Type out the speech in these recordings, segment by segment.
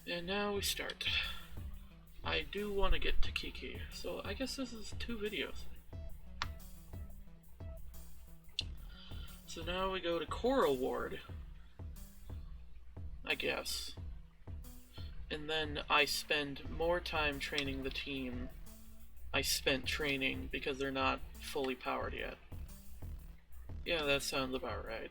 And now we start. I do want to get to Kiki, so I guess this is 2 videos. So now we go to Coral Ward, I guess. And then I spend more time training the team I spent training because they're not fully powered yet. Yeah, that sounds about right.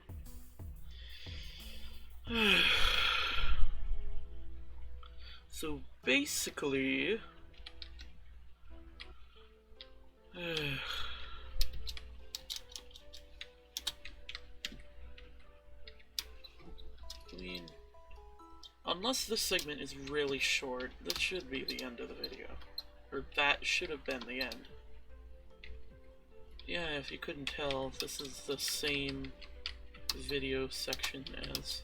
So basically, I mean, unless this segment is really short, this should be the end of the video. Or that should have been the end. Yeah, if you couldn't tell, this is the same video section as...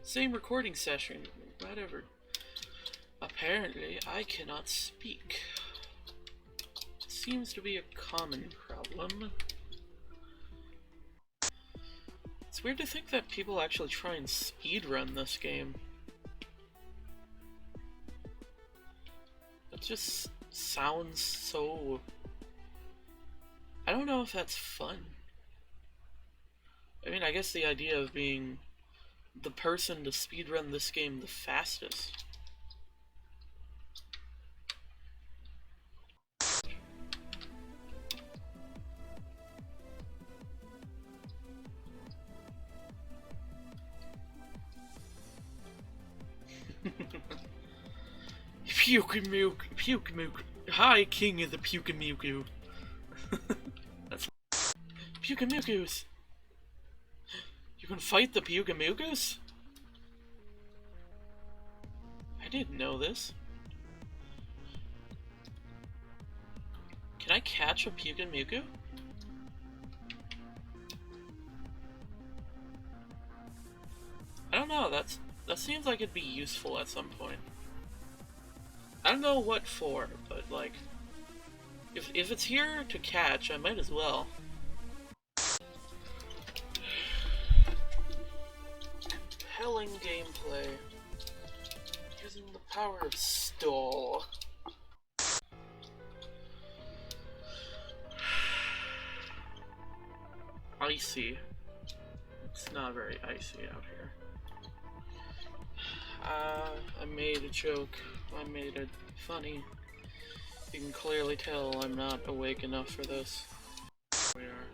Same recording session, whatever. Apparently, I cannot speak. Seems to be a common problem. It's weird to think that people actually try and speedrun this game. It just sounds so... I don't know if that's fun. I mean, I guess the idea of being the person to speedrun this game the fastest. Puke-a-muke. Hi, King of the Puke-a-muku. That's Puke-a-mukus. You can fight the Puke-a-mukus? I didn't know this. Can I catch a Puke-a-muku? I don't know, that seems like it'd be useful at some point. I don't know what for, but like, if it's here to catch, I might as well. Compelling gameplay. Using the power of stall. Icy. It's not very icy out here. I made a joke. I made it funny. You can clearly tell I'm not awake enough for this. We are.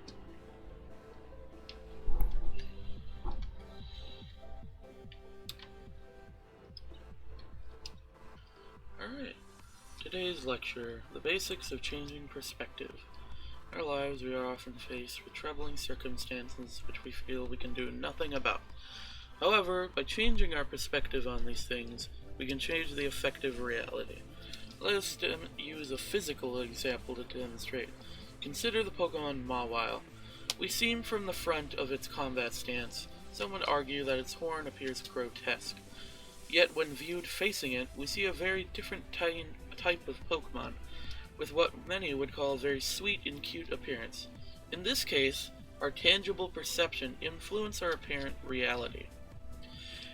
Alright. Today's lecture, the basics of changing perspective. In our lives we are often faced with troubling circumstances which we feel we can do nothing about. However, by changing our perspective on these things, we can change the effective reality. Let us use a physical example to demonstrate. Consider the Pokemon Mawile. We see from the front of its combat stance, some would argue that its horn appears grotesque. Yet when viewed facing it, we see a very different type of Pokemon, with what many would call a very sweet and cute appearance. In this case, our tangible perception influences our apparent reality.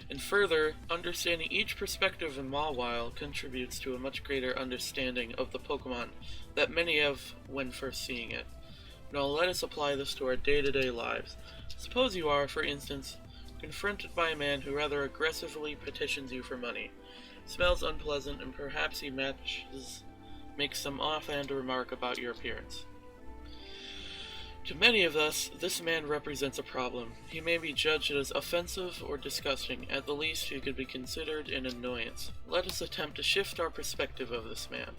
And further, understanding each perspective in Mawile contributes to a much greater understanding of the Pokemon that many have when first seeing it. Now let us apply this to our day-to-day lives. Suppose you are, for instance, confronted by a man who rather aggressively petitions you for money, smells unpleasant, and perhaps he makes some offhand remark about your appearance. To many of us, this man represents a problem. He may be judged as offensive or disgusting. At the least, he could be considered an annoyance. Let us attempt to shift our perspective of this man.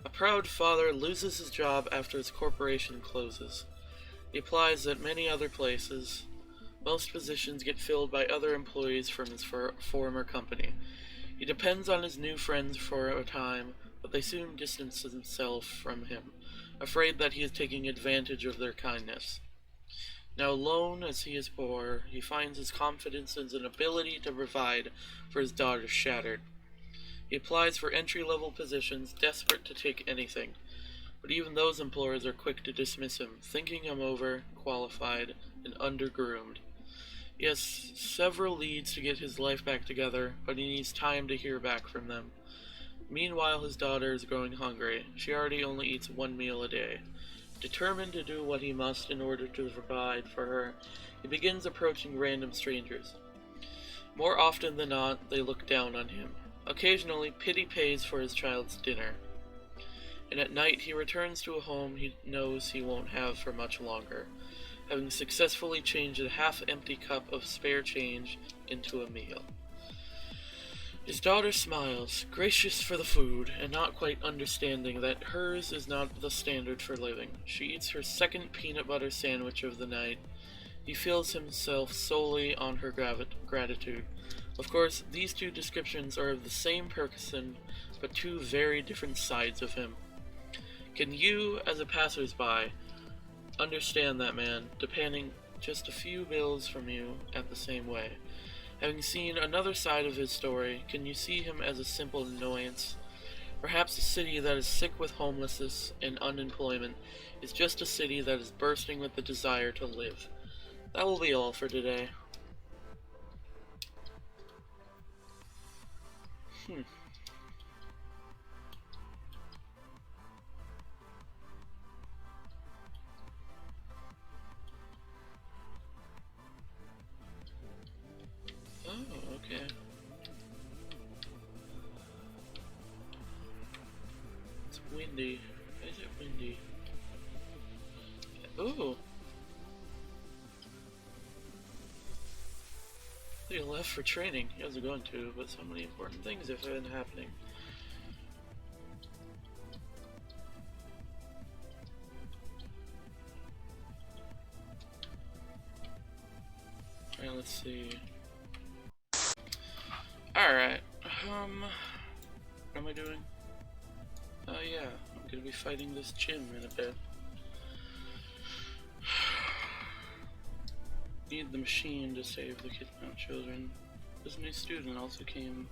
A proud father loses his job after his corporation closes. He applies at many other places. Most positions get filled by other employees from his former company. He depends on his new friends for a time, but they soon distance themselves from him, afraid that he is taking advantage of their kindness. Now alone as he is poor, he finds his confidence and an ability to provide for his daughter shattered. He applies for entry-level positions, desperate to take anything, but even those employers are quick to dismiss him, thinking him overqualified and undergroomed. He has several leads to get his life back together, but he needs time to hear back from them. Meanwhile, his daughter is growing hungry. She already only eats one meal a day. Determined to do what he must in order to provide for her, he begins approaching random strangers. More often than not, they look down on him. Occasionally, pity pays for his child's dinner. And at night, he returns to a home he knows he won't have for much longer, having successfully changed a half-empty cup of spare change into a meal. His daughter smiles, gracious for the food, and not quite understanding that hers is not the standard for living. She eats her second peanut butter sandwich of the night. He feels himself solely on her gratitude. Of course, these two descriptions are of the same person, but two very different sides of him. Can you, as a passersby, understand that man, depending just a few bills from you at the same way? Having seen another side of his story, can you see him as a simple annoyance? Perhaps a city that is sick with homelessness and unemployment is just a city that is bursting with the desire to live. That will be all for today. Oh, okay. It's windy. Why is it windy? Ooh! He left for training. He wasn't going to, but so many important things have been happening. Alright, let's see. Alright, what am I doing? Oh yeah, I'm gonna be fighting this gym in a bit. Need the machine to save the kidnapped children. This new student also came.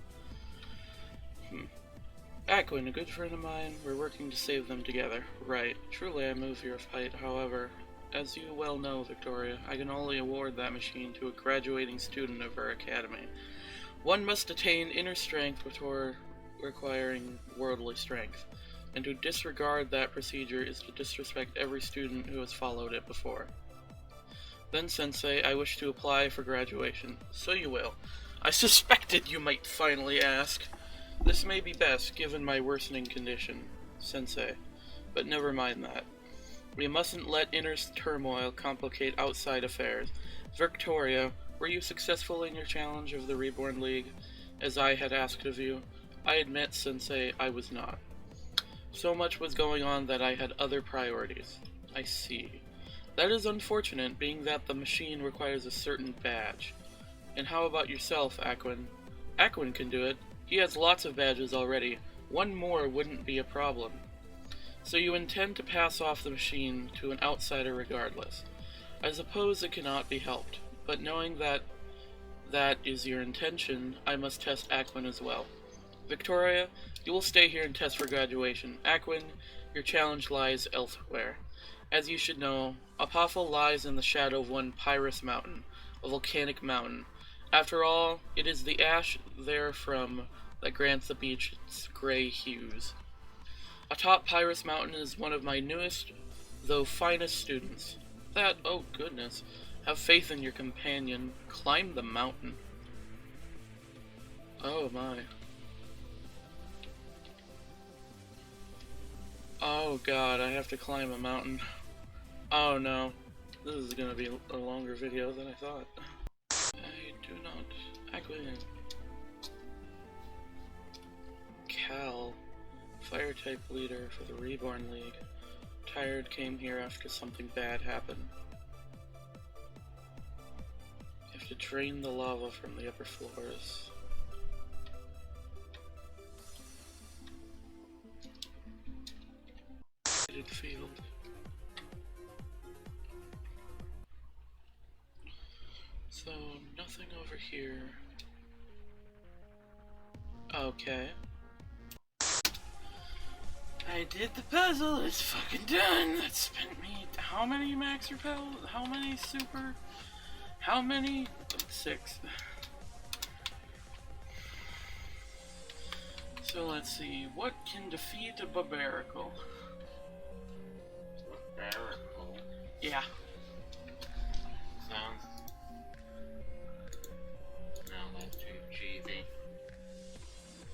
Aquin, a good friend of mine, we're working to save them together. Right, truly I move your fight, however. As you well know, Victoria, I can only award that machine to a graduating student of our academy. One must attain inner strength before requiring worldly strength, and to disregard that procedure is to disrespect every student who has followed it before. Then, Sensei, I wish to apply for graduation. So you will. I suspected you might finally ask. This may be best, given my worsening condition, Sensei, but never mind that. We mustn't let inner turmoil complicate outside affairs. Victoria, were you successful in your challenge of the Reborn League, as I had asked of you? I admit, Sensei, I was not. So much was going on that I had other priorities. I see. That is unfortunate, being that the machine requires a certain badge. And how about yourself, Aquin? Aquin can do it. He has lots of badges already. One more wouldn't be a problem. So you intend to pass off the machine to an outsider regardless. I suppose it cannot be helped, but knowing that that is your intention, I must test Aquin as well. Victoria, you will stay here and test for graduation. Aquin, your challenge lies elsewhere. As you should know, Apophyll lies in the shadow of one Pyrus Mountain, a volcanic mountain. After all, it is the ash therefrom that grants the beach its gray hues. Atop Pyrus Mountain is one of my newest, though finest students. That, oh goodness, have faith in your companion. Climb the mountain. Oh my. Oh god, I have to climb a mountain. Oh no, this is gonna be a longer video than I thought. I do not. Aquin. Cal. Fire type leader for the Reborn League. Tired, came here after something bad happened. You have to drain the lava from the upper floors. Field. So, nothing over here. Okay. I did the puzzle, it's fucking done! That spent me how many max repel? How many super? How many 6. So let's see, what can defeat a Barbarical? Barbarical? Yeah. Sounds... No, that's too cheesy.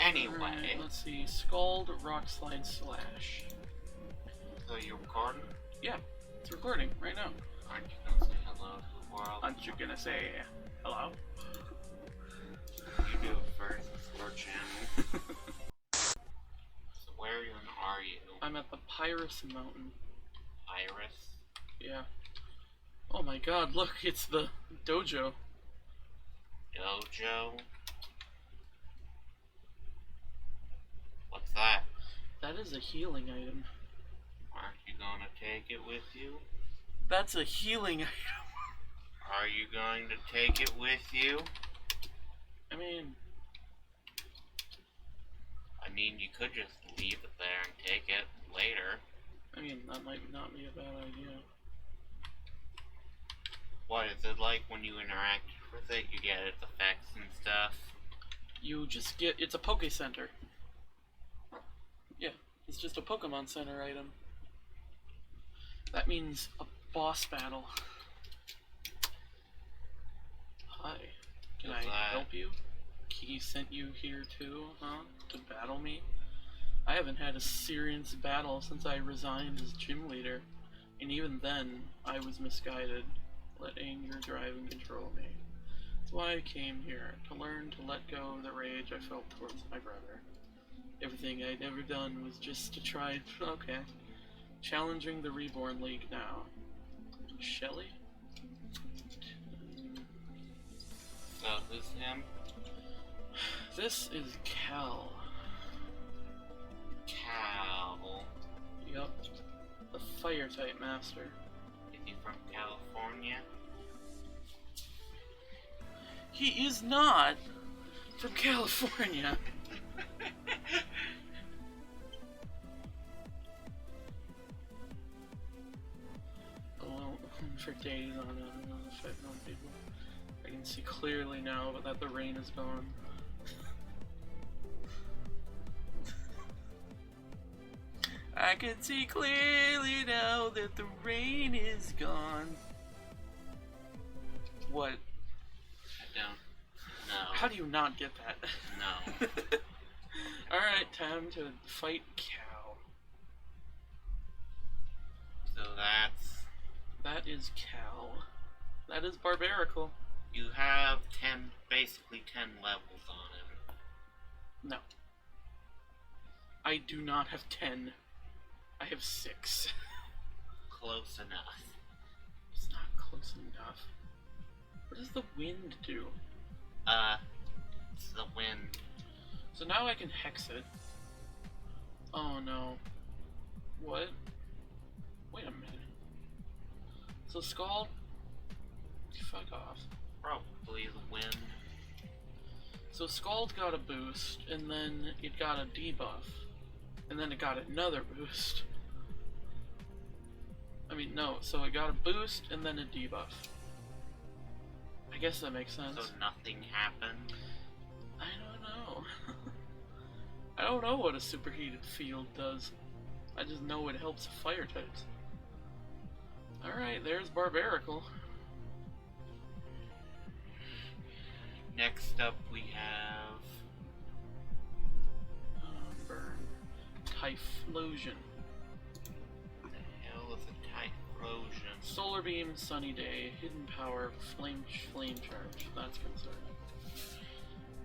Anyway. Right, let's see, Scald, Rock Slide, Slash. So you're recording? Yeah, it's recording right now. Aren't you gonna say hello to the world? Aren't you gonna say hello? You do it first, it's your channel. So where even are you? I'm at the Pyrus Mountain. Iris? Yeah. Oh my god, look, it's the dojo. Dojo? What's that? That is a healing item. Aren't you gonna take it with you? That's a healing item. Are you going to take it with you? I mean, you could just leave it there and take it later. I mean, that might not be a bad idea. What is it like when you interact with it? You get its effects and stuff? You just get, it's a Poke Center. Yeah, it's just a Pokemon Center item. That means a boss battle. Hi, can I help you? He sent you here too, huh? To battle me? I haven't had a serious battle since I resigned as gym leader. And even then, I was misguided. Let anger drive and control me. That's why I came here, to learn to let go of the rage I felt towards my brother. Everything I'd ever done was just to try, okay. Challenging the Reborn League now. Shelly? So who's him? This is Cal. Cal. Yup. The Fire-type master. Is he from California? He is not from California. Alone for days on end, effect on people. I can see clearly now that the rain is gone. I can see clearly now that the rain is gone. What? I don't know. How do you not get that? No. Alright, time to fight Cow. So That is Cal. That is Barbarical. you have basically 10 levels on him. No. I do not have 10. I have 6. Close enough. It's not close enough. What does the wind do? It's the wind. So now I can hex it. Oh no. What? Wait a minute. So Scald? Fuck off. Probably the wind. So Scald got a boost, and then it got a debuff. And then it got another boost. I mean, no, so it got a boost and then a debuff. I guess that makes sense. So nothing happened? I don't know. I don't know what a superheated field does. I just know it helps fire types. Alright, there's Barbarical. Next up we have... Burn. Typhlosion. What the hell is a Typhlosion? Solar Beam, Sunny Day, Hidden Power, Flame Charge. That's concerning.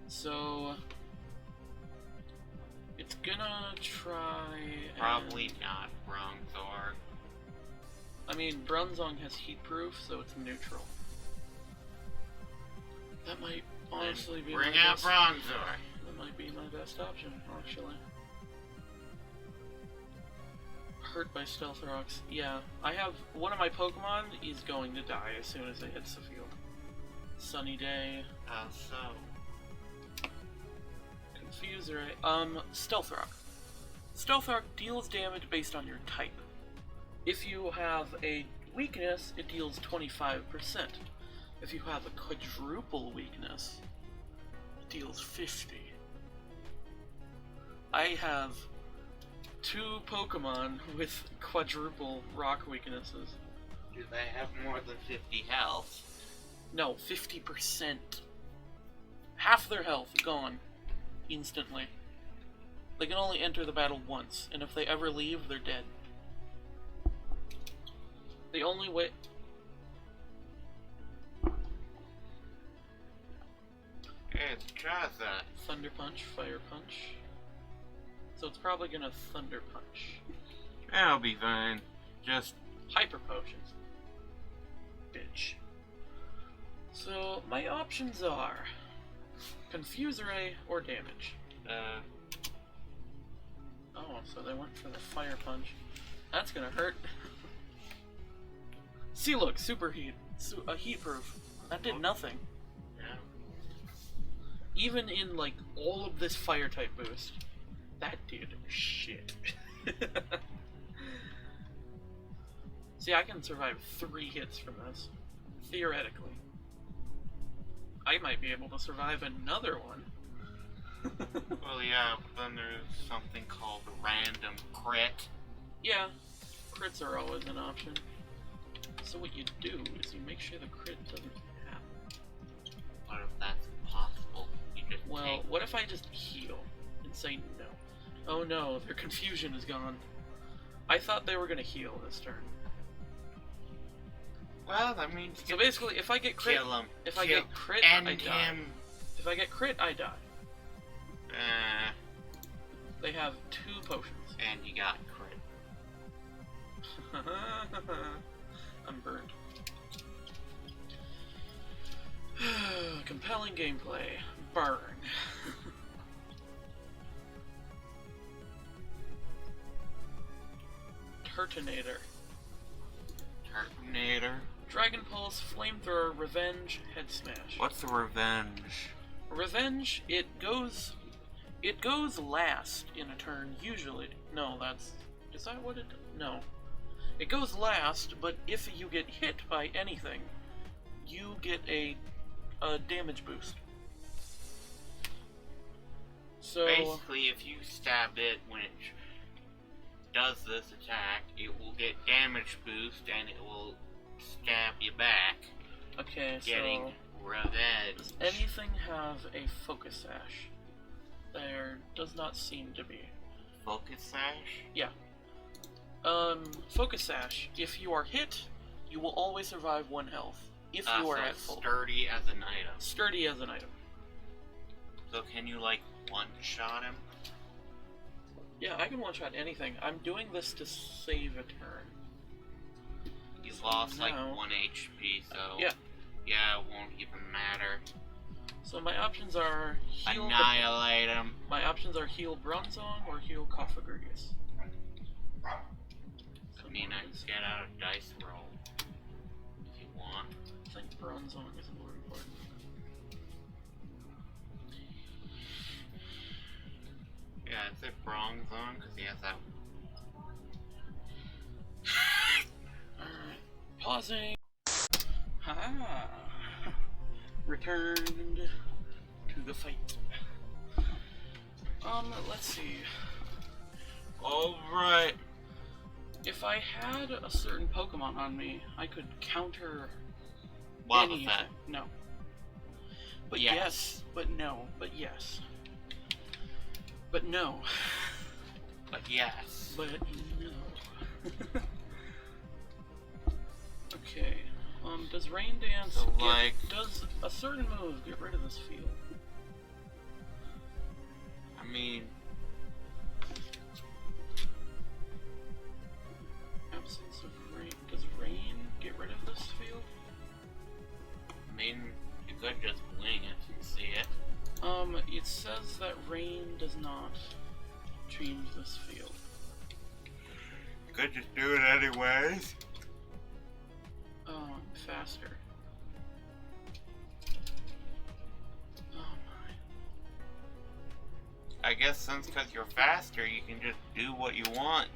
So... it's gonna try... Probably not Bronzor. I mean, Bronzong has heat proof, so it's neutral. That might honestly be Bring my out best. Bronzor. That might be my best option, actually. Hurt by Stealth Rocks. Yeah, I have one of my Pokemon is going to die as soon as it hits the field. Sunny Day. How so? Confuser. Stealth Rock. Stealth Rock deals damage based on your type. If you have a weakness, it deals 25%. If you have a quadruple weakness, it deals 50. I have 2 Pokemon with quadruple rock weaknesses. Do they have more than 50 health? No, 50%. Half their health gone instantly. They can only enter the battle once, and if they ever leave, they're dead. The only way... Hey, it's Charizard. Thunder Punch, Fire Punch. So it's probably gonna Thunder Punch. That'll be fine. Just... Hyper Potions. Bitch. So, my options are... Confuse Ray or Damage. Oh, so they went for the Fire Punch. That's gonna hurt. See, look, Super Heat. Heat Proof. That did nothing. Yeah. Even in, like, all of this Fire type boost, that did shit. See, I can survive 3 hits from this. Theoretically. I might be able to survive another one. Well, yeah, but then there's something called a random crit. Yeah, crits are always an option. So what you do is you make sure the crit doesn't happen. What if that's impossible? You just Well, what if I just heal and say no? Oh no, their confusion is gone. I thought they were gonna heal this turn. Well, that means So basically, if I get crit, kill him. if I get crit, End I die. him. If I get crit, I die. They have 2 potions. And you got crit. I'm burned. Compelling gameplay. Burn. Turtonator. Terminator. Dragon Pulse, Flamethrower, Revenge, Head Smash. What's the revenge? Revenge, it goes last in a turn, usually. No, is that what it, no. It goes last, but if you get hit by anything, you get a damage boost. So... Basically, if you stab it when it does this attack, it will get damage boost and it will stab you back. Okay, Getting so... revenge. Does anything have a Focus Sash? There does not seem to be. Focus Sash? Yeah. Focus Sash. If you are hit, you will always survive 1 health. If you are So at full. sturdy as an item. Sturdy as an item. So can you, like, one-shot him? Yeah, I can one-shot anything. I'm doing this to save a turn. He's lost, like, No. 1 HP, so... Yeah. Yeah, it won't even matter. So my options are heal... Annihilate him. My options are heal Bronzong or heal Coffagrigus. I mean, I can get out a dice roll. If you want. I think Bronzong is more important. Yeah, it's a bronze on, because he has that... Alright. Pausing. Ha! Returned to the fight. Let's see. Alright. If I had a certain Pokemon on me, I could counter What was anything. that? No. But Yes. yes. But no. But yes. But no. But yes. But no. Okay. Does Rain Dance So, like... does a certain move get rid of this field? I mean... Absence of rain. Does rain get rid of this field? I mean, you could just wing it and see it. It says that rain does not change this field. You could just do it anyways. Faster. Oh my. I guess since because you're faster, you can just do what you want.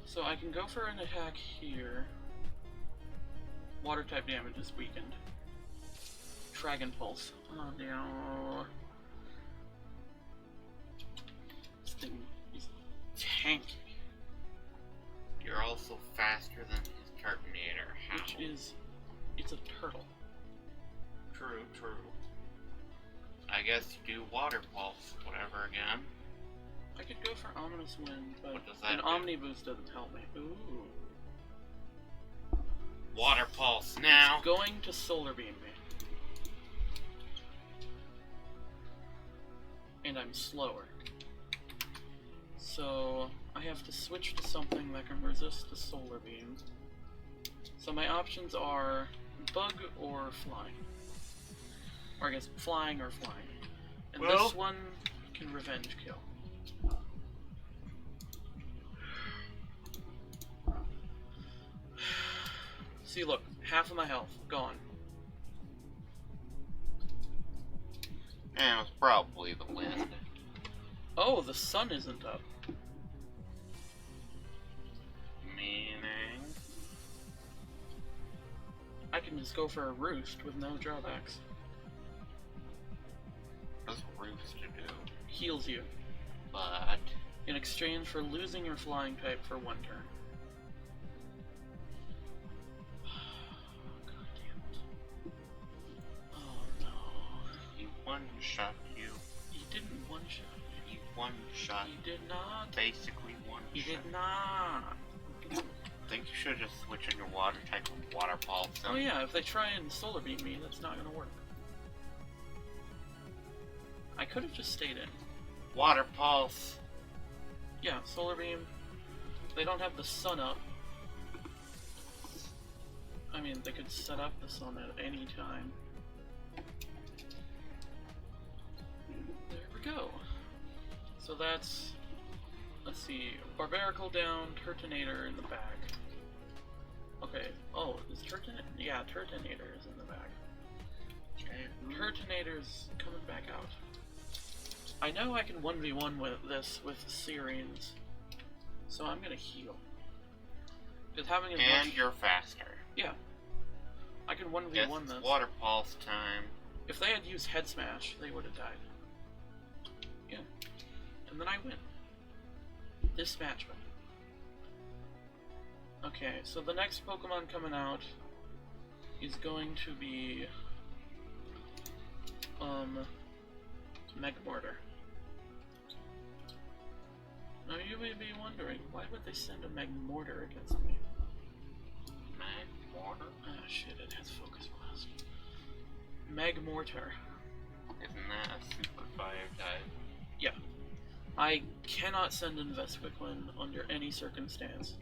So I can go for an attack here. Water type damage is weakened. Dragon Pulse. Oh no. This thing is tanky. You're also faster than his Terminator. How? Which is... it's a turtle. True, true. I guess you do Water Pulse, whatever again. I could go for Ominous Wind, but What does that an do? Omni Boost doesn't help me. Ooh. Water Pulse now! It's going to Solar Beam me. And I'm slower. So I have to switch to something that can resist the Solar Beam. So my options are Bug or Flying. Or I guess Flying or Flying. And Well, this one can Revenge Kill. See, look, half of my health gone. and it was probably the wind. Oh, the sun isn't up. Meaning? I can just go for a roost with no drawbacks. What does Roost do? Heals you. But... In exchange for losing your flying type for one turn. God damn it. Oh no. he one-shot you. He didn't one-shot me. He one-shot. He did not. Basically one-shot. He did not. I think you should just switch on your water type of Water Pulse. Oh yeah, if they try and solar beam me, that's not gonna work. I could have just stayed in. Water Pulse. Yeah, solar beam. They don't have the sun up. I mean, they could set up the sun at any time. There we go. So that's... Let's see. Barbarical down, Turtonator in the back. Okay. Oh, is Turtonator? Yeah, Turtonator is in the back. Okay. Turtonator's coming back out. I know I can 1v1 with this with Sirens, so I'm gonna heal. Because having as And much... you're faster. Yeah. I can 1v1 Guess this. it's Water Pulse time. If they had used Head Smash, they would have died. Yeah. And then I win. This match win. Okay, so the next Pokemon coming out is going to be... Megmortar. Now you may be wondering, why would they send a Megmortar against me? Magmortar? Ah shit, it has Focus Blast. Megmortar. Isn't that a super fire type? Yeah. I cannot send in Vespiquen under any circumstance.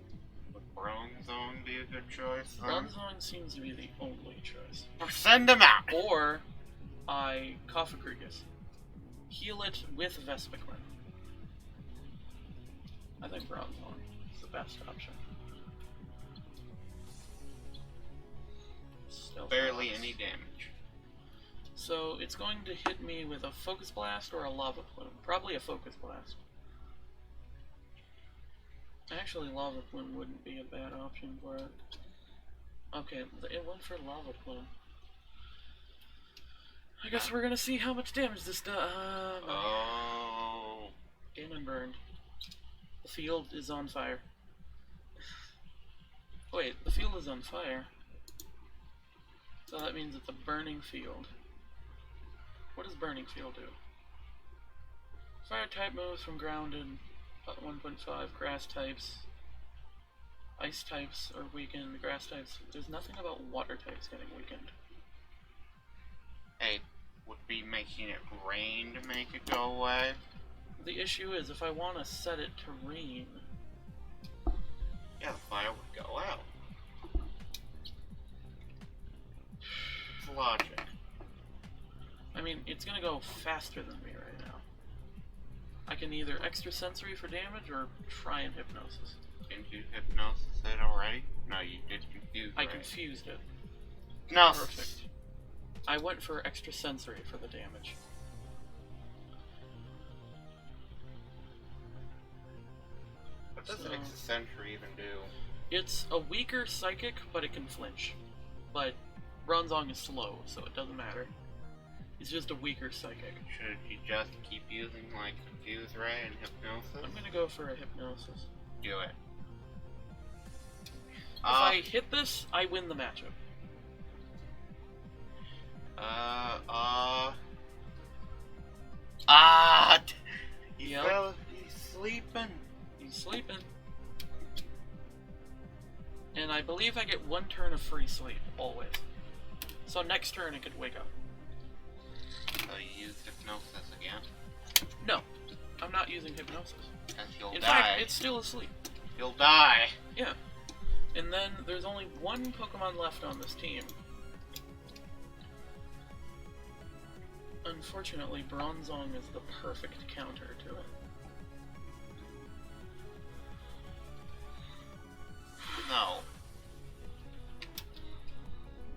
Would Bronzong be a good choice? Bronzong seems to be the only choice. Send him out! Or I Koffagrigus. Heal it with Vespiquen. I think Bronzong is the best option. Stealth Barely Rocks. any damage. So it's going to hit me with a Focus Blast or a Lava Plume. Probably a Focus Blast. Actually, Lava Plume wouldn't be a bad option for it. Okay, it went for Lava Plume. I guess we're gonna see how much damage this does. Oh. Damn, I'm burned. The field is on fire. Wait, the field is on fire. So that means it's a burning field. What does burning field do? Fire type moves from grounded, 1.5, grass types. Ice types are weakened, grass types. There's nothing about water types getting weakened. Hey, would be making it rain to make it go away? The issue is, if I want to set it to rain... Yeah, the fire would go out. It's logic. I mean, it's gonna go faster than me right now. I can either extrasensory for damage or try and hypnosis. Didn't you hypnosis it already? No, you did confuse I right? confused it. No. Perfect. I went for extrasensory for the damage. What does So- Excentric even do? It's a weaker psychic, but it can flinch. But Bronzong is slow, so it doesn't matter. He's just a weaker psychic. Should you just keep using, like, Fuse Ray and Hypnosis? I'm gonna go for a Hypnosis. Do it. If I hit this, I win the matchup. Yep. He's sleeping. He's sleeping. And I believe I get 1 turn of free sleep, always. So next turn it could wake up. So you use Hypnosis again? No, I'm not using Hypnosis. Because you'll In die. fact, it's still asleep. You'll die. Yeah. And then there's only 1 Pokemon left on this team. Unfortunately, Bronzong is the perfect counter to it. No.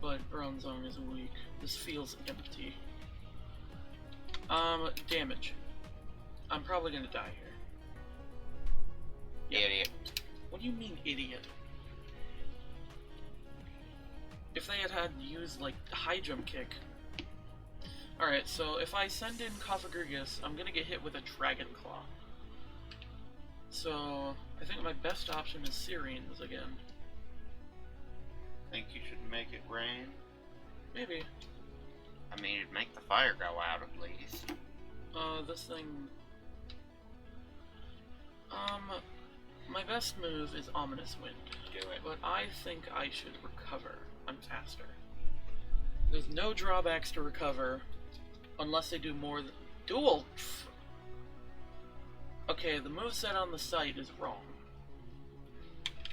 But Bronzong is weak. This feels empty. Damage. I'm probably gonna die here. Idiot. What do you mean, idiot? If they had used, like, the high jump kick. Alright, so if I send in Cofagrigus, I'm gonna get hit with a Dragon Claw. So, I think my best option is Syreens again. Think you should make it rain? Maybe. I mean, it'd make the fire go out at least. This thing... my best move is Ominous Wind. Do it. But I think I should recover. I'm faster. There's no drawbacks to recover, unless they do more than... Dual! Okay, the moveset on the site is wrong.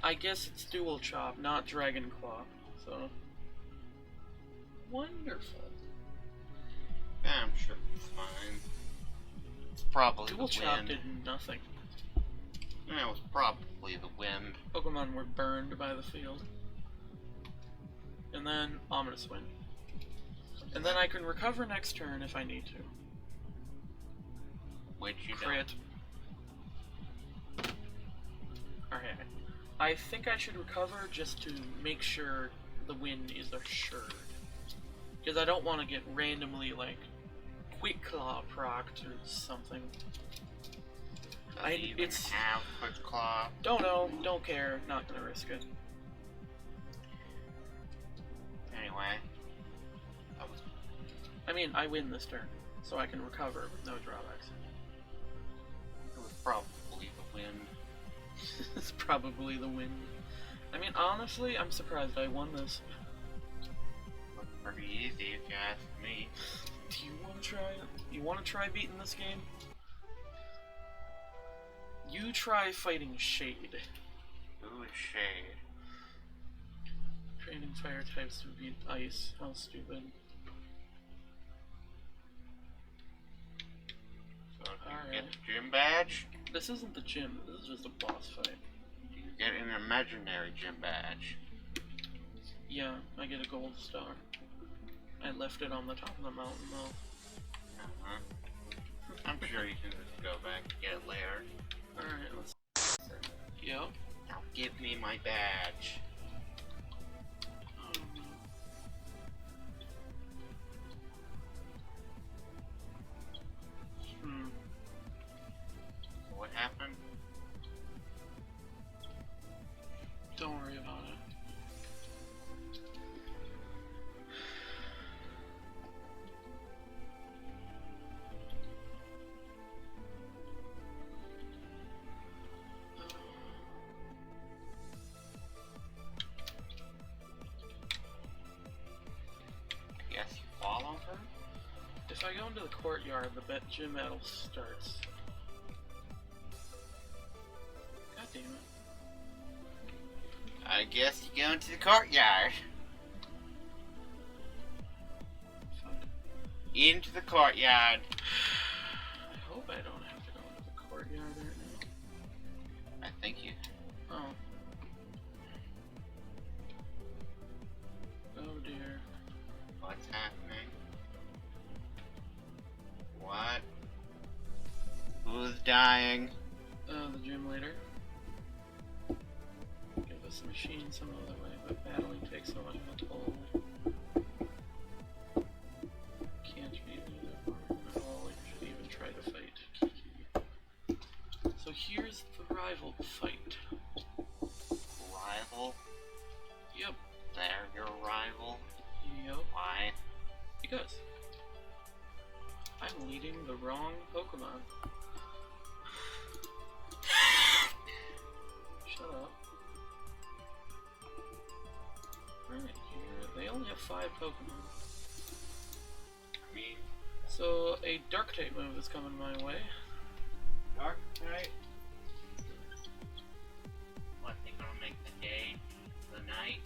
I guess it's Dual Chop, not Dragon Claw, so... Wonderful. Yeah, I'm sure it's fine. It's probably Dual the Chop wind. did nothing. Yeah, it was probably the wind. Pokemon were burned by the field. And then Ominous Wind. And then I can recover next turn if I need to. Which you Crit. Alright. I think I should recover just to make sure the win is assured. Because I don't want to get randomly, like, Quick Claw procced or something. It's have Quick Claw. Don't know, don't care, not gonna risk it. Anyway. I mean, I win this turn, so I can recover with no drawbacks. It was probably the wind. It's probably the win. I mean, honestly, I'm surprised I won this. Looked pretty easy if you ask me. Do you want to try it? You want to try beating this game? You try fighting Shade. Who is Shade? Training fire types to beat ice. How stupid. So do you Alright. get the gym badge? This isn't the gym, this is just a boss fight. Do you get an imaginary gym badge? Yeah, I get a gold star. I left it on the top of the mountain though. Uh-huh. I'm sure you can just go back and get it later. Alright, let's... Yep. Now give me my badge. What happened? Don't worry about it. Yes, you follow her? If I go into the courtyard, the gym battle starts. God damn it. I guess you go into the courtyard. Fuck. Into the courtyard. I hope I don't have to go into the courtyard right now. I think you... Oh. Oh dear. What's happening? What? Who's dying? The gym leader. Give this machine some other way, but battling takes so much of a toll. Can't be So here's the rival fight. Rival? Yep. They're your rival? Yep. Why? Because I'm leading the wrong Pokemon. Shut up. Right here, they only have 5 Pokemon. I mean, So a Dark type move is coming my way. Dark type? What, they gonna make the day the night?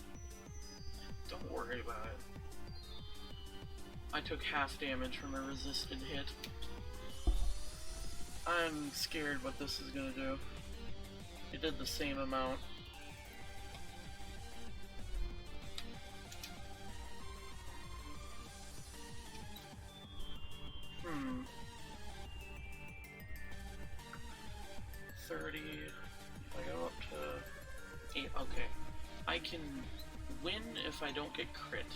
Don't worry about it. I took half damage from a resisted hit. I'm scared what this is gonna do. It did the same amount. Hmm. 30. If I go up to 8, okay. I can win if I don't get crit.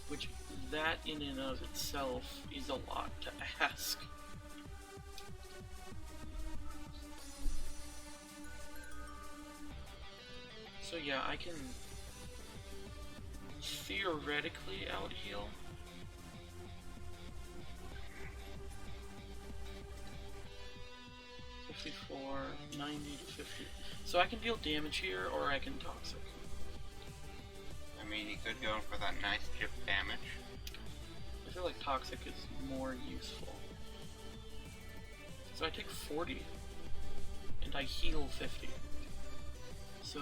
Which, that in and of itself is a lot to ask. So yeah, I can theoretically out-heal. $54, 90 to 50. So I can deal damage here, or I can toxic. I mean, you could go for that nice chip damage. I feel like toxic is more useful. So I take 40, and I heal 50. So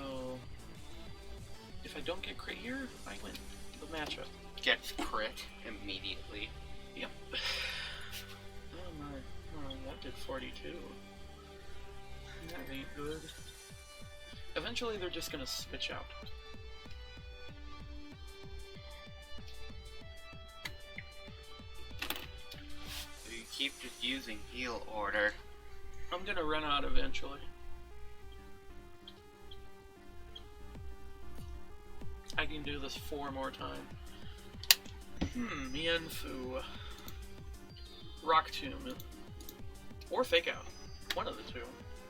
if I don't get crit here, I win the matchup. Gets crit immediately. Yep. Oh my, oh, that did 42. That ain't good. Eventually they're just gonna switch out. So you keep just using heal order. I'm gonna run out eventually. I can do this 4 more times. Mienfu. Rock Tomb. Or Fake Out. One of the two.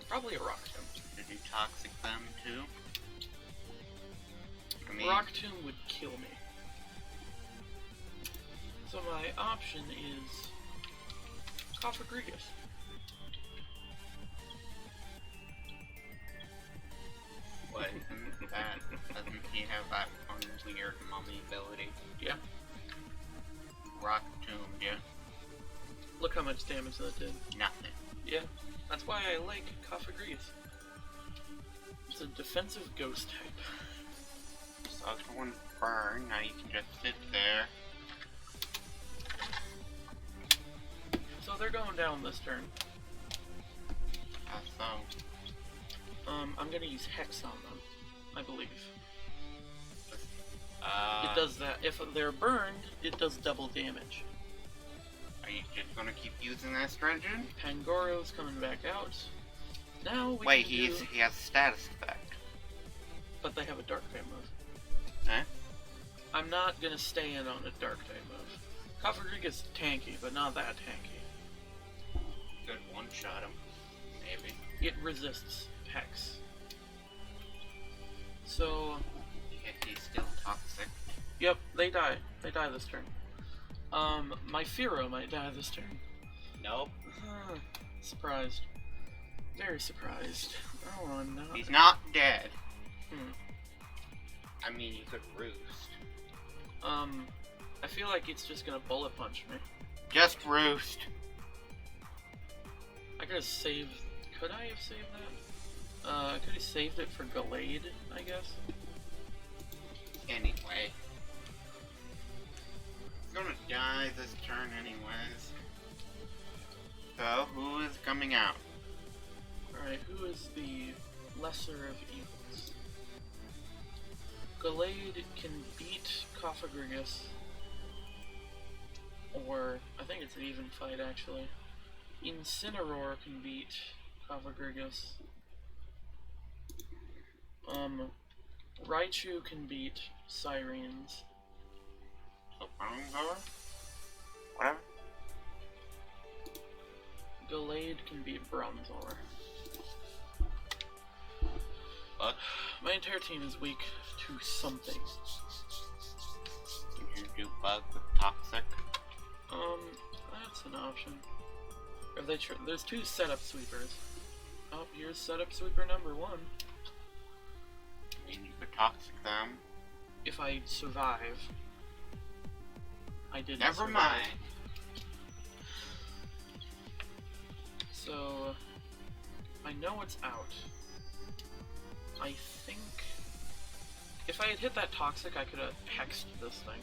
Probably a Rock Tomb. Did you toxic them too? I mean, Rock Tomb would kill me. So my option is Cofagrigus. what isn't that? Doesn't he have that one weird mummy ability? Yeah. Rock Tomb, yeah. Look how much damage that did. Nothing. Yeah. That's why I like Cofagrigus. It's a defensive ghost type. So if one burn, now you can just sit there. So they're going down this turn. How so? I'm gonna use Hex on them, I believe. It It does that. If they're burned, it does double damage. Are you just gonna keep using that strategy? Pangoro's coming back out. Now we Wait, can do... he has status effect. But they have a dark type move. Huh? I'm not gonna stay in on a dark type move. Cofagrigus tanky, but not that tanky. Could one-shot him, maybe. It resists Hex. So, Yet he's still toxic. yep, they die. They die this turn. My Fearow might die this turn. Nope. Surprised. Very surprised. Oh, I'm not. He's not dead. Hmm. I mean, you could roost. I feel like it's just gonna bullet punch me. Just roost. I could have saved. Could I have saved that? I could have saved it for Gallade, I guess. Anyway. He's gonna die this turn anyways. So, who is coming out? Alright, who is the lesser of evils? Gallade can beat Cofagrigus. Or, I think it's an even fight actually. Incineroar can beat Cofagrigus. Raichu can beat Sirens. Whatever. Gallade can be Bronzor. But My entire team is weak to something. can you do bug with toxic? That's an option. If they there's 2 setup sweepers. Oh, here's setup sweeper number 1. I mean, you could toxic them. If I survive. I didn't Never survive. mind. So, I know it's out. I think if I had hit that toxic, I could have hexed this thing.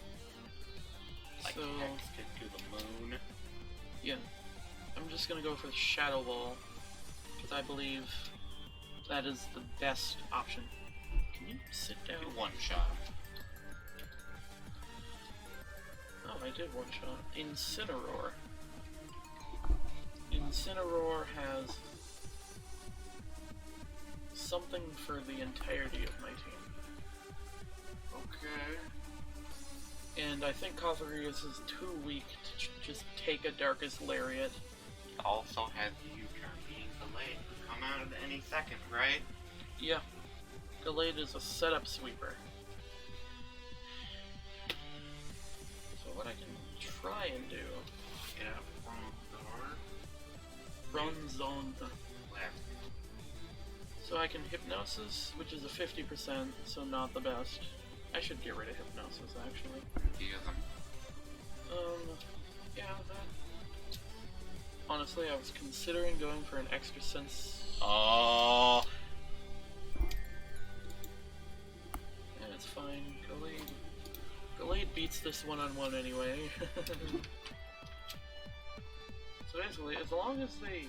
Like So, text it to the moon. yeah. I'm just gonna go for the Shadow Ball, because I believe that is the best option. Can you sit down? You one-shot. Oh, I did one-shot. Incineroar. Incineroar has something for the entirety of my team. Okay. And I think Kotharius is too weak to just take a Darkest Lariat. It also has U-turn being delayed. Come out at any second, right? Yeah. Gallade is a setup sweeper. So what I can try and do... Get up from Bronzon. left. So I can Hypnosis, which is a 50%, so not the best. I should get rid of Hypnosis, actually. Use them. Yeah, that... Honestly, I was considering going for an extra sense... Oh. Yeah, it's fine. Gallade beats this one-on-one anyway. So basically, as long as they...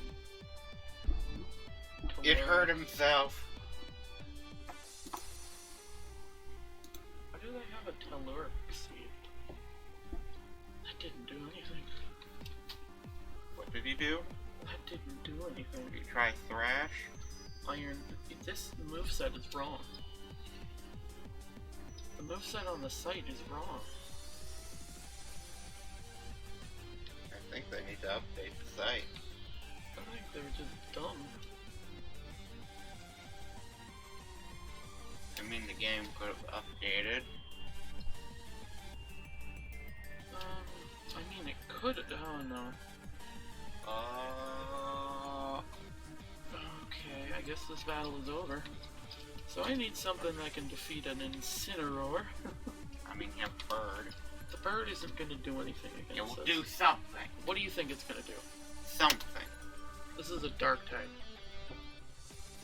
It hurt himself. Why do they have a Telluric Seed? That didn't do anything. What did he do? That didn't do anything. Did he try Thrash? Iron... This moveset is wrong. The moveset on the site is wrong. I think they need to update the site. I think they were just dumb. I mean, the game could have updated. I mean, it could... Oh, no. Okay, I guess this battle is over. So I need something that can defeat an Incineroar. I mean, you have Bird. The bird isn't going to do anything It against will us. do something. What do you think it's going to do? Something. This is a dark type.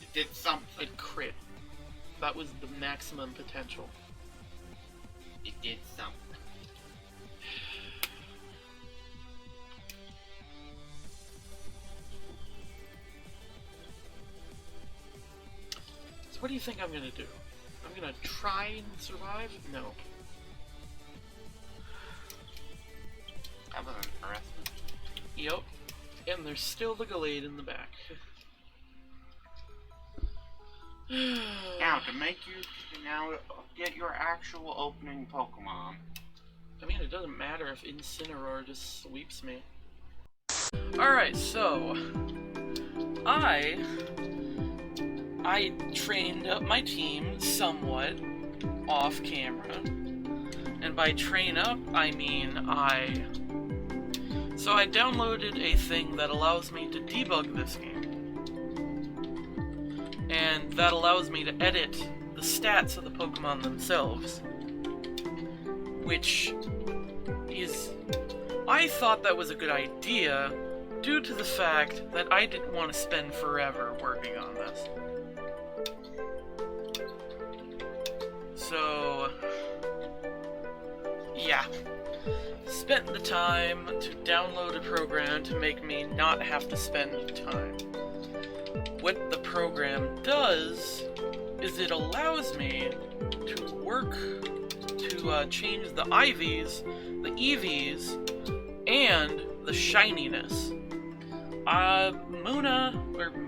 It did something. It crit. That was the maximum potential. It did something. So what do you think I'm going to do? I'm going to try and survive? No. That was interesting. Yep. And there's still the Gallade in the back. Now, to make you now get your actual opening Pokemon. I mean, it doesn't matter if Incineroar just sweeps me. Alright, so... I trained up my team somewhat off camera. And by train up, I mean So I downloaded a thing that allows me to debug this game. And that allows me to edit the stats of the Pokemon themselves. Which is... I thought that was a good idea due to the fact that I didn't want to spend forever working on this. So... yeah. Spent the time to download a program to make me not have to spend time. What the program does is it allows me to work to change the IVs, the EVs, and the shininess.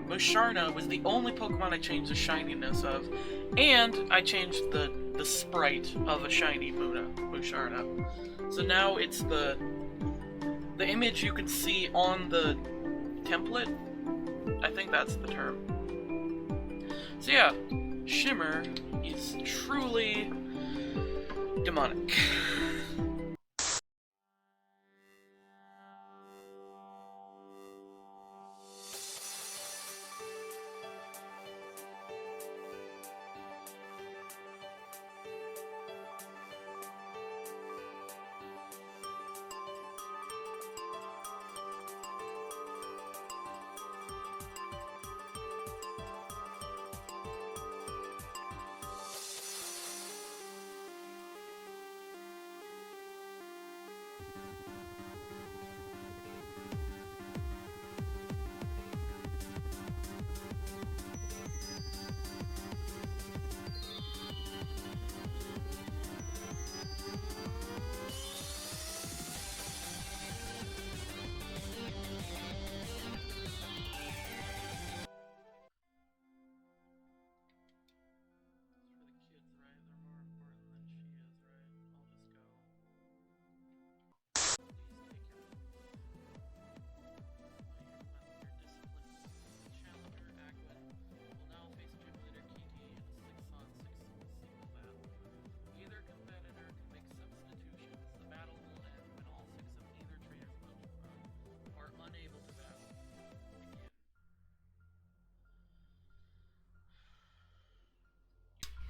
Musharna was the only Pokemon I changed the shininess of, and I changed the sprite of a shiny Musharna. So now it's the image you can see on the template. I think that's the term. So yeah, Shimmer is truly demonic.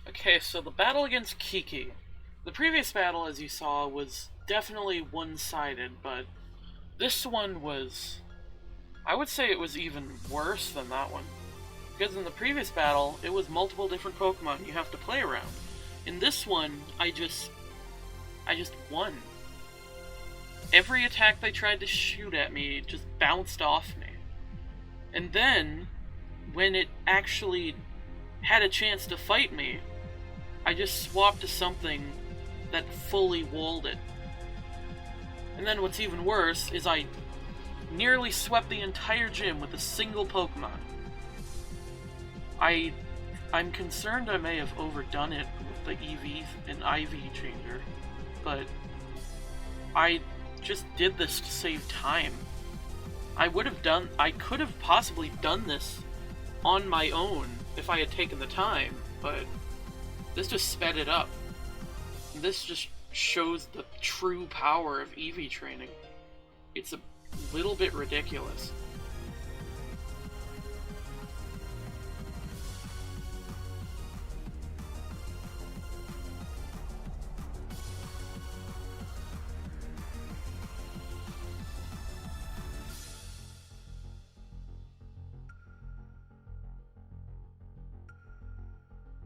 Okay, so the battle against Kiki. The previous battle, as you saw, was definitely one-sided, but this one was... I would say it was even worse than that one. Because in the previous battle, it was multiple different Pokemon you have to play around. In this one, I just won. Every attack they tried to shoot at me just bounced off me. And then, when it actually had a chance to fight me, I just swapped to something that fully walled it. And then what's even worse is I nearly swept the entire gym with a single Pokemon. I'm concerned I may have overdone it with the EV and IV changer, but I just did this to save time. I could have possibly done this on my own if I had taken the time, but this just sped it up. This just shows the true power of EV training. It's a little bit ridiculous.